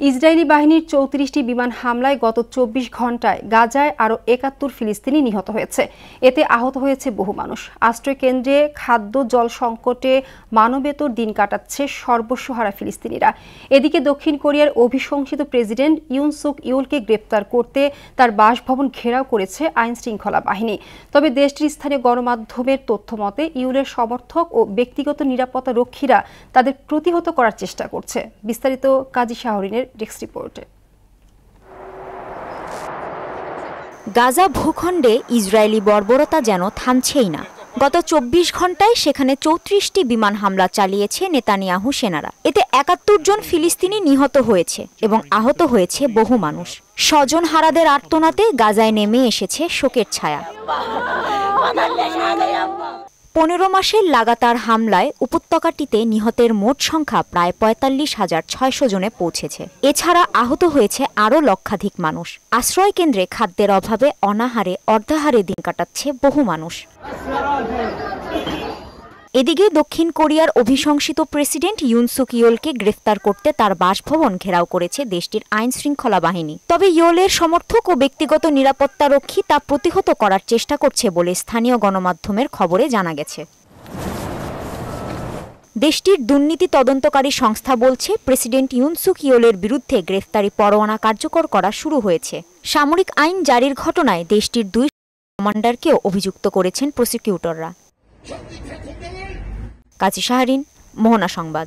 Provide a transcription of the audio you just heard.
Israeli বাহিনীর ৩৪টি বিমান হামলায় গত ২৪ ঘণ্টায় গাজায় আরও ৭১ ফিলিস্তিনি নিহত হয়েছে। এতে আহত হয়েছে বহু মানুষ। আশ্রয়কেন্দ্রে খাদ্য জল সংকটে মানবেতর দিন কাটাচ্ছে সর্বস্বহারা ফিলিস্তিনিরা। এদিকে দক্ষিণ কোরিয়ার অভিশংসিত প্রেসিডেন্ট ইউন সুক ইউলকে গ্রেপ্তার করতে তার বাসভবন ঘেরাও করেছে আইনশৃঙ্খলা বাহিনী। তবে দেশটির স্থানীয় গণমাধ্যমের তথ্য মতে ইউলের সমর্থক ও ব্যক্তিগত নিরাপত্তা রক্ষীরা তাদের প্রতিহত করার চেষ্টা করছে। বিস্তারিত কাজী শাহরিনের ডেস্ক রিপোর্টে। গাজা ভূখণ্ডে ইসরায়েলি বর্বরতা যেন থামছেই না। গত ২৪ ঘণ্টায় সেখানে ৩৪টি বিমান হামলা চালিয়েছে নেতানিয়াহু সেনারা। এতে ৭১ জন ফিলিস্তিনি নিহত হয়েছে এবং আহত হয়েছে বহু মানুষ। স্বজনহারাদের আর্তনাদে গাজায় নেমে এসেছে শোকের ছায়া। ১৫ মাসের লাগাতার হামলায় উপত্যকাটিতে নিহতের মোট সংখ্যা প্রায় ৪৫,৬০০ জনে পৌঁছেছে। এছাড়া আহত হয়েছে আরও লক্ষাধিক মানুষ। আশ্রয়কেন্দ্রে খাদ্যের অভাবে অনাহারে অর্ধাহারে দিন কাটাচ্ছে বহু মানুষ। এদিকে দক্ষিণ কোরিয়ার অভিশংসিত প্রেসিডেন্ট ইউন সুক ইউলকে গ্রেফতার করতে তার বাসভবন ঘেরাও করেছে দেশটির আইন শৃঙ্খলা বাহিনী। তবে ইউলের সমর্থক ও ব্যক্তিগত নিরাপত্তা রক্ষী তা প্রতিহত করার চেষ্টা করছে বলে স্থানীয় গণমাধ্যমের খবরে জানা গেছে। দেশটির দুর্নীতি তদন্তকারী সংস্থা বলছে, প্রেসিডেন্ট ইউন সুক ইউলের বিরুদ্ধে গ্রেফতারি পরোয়ানা কার্যকর করা শুরু হয়েছে। সামরিক আইন জারির ঘটনায় দেশটির ২ কমান্ডারকেও অভিযুক্ত করেছেন প্রসিকিউটররা। কাজী শাহরিন, মোহনা সংবাদ।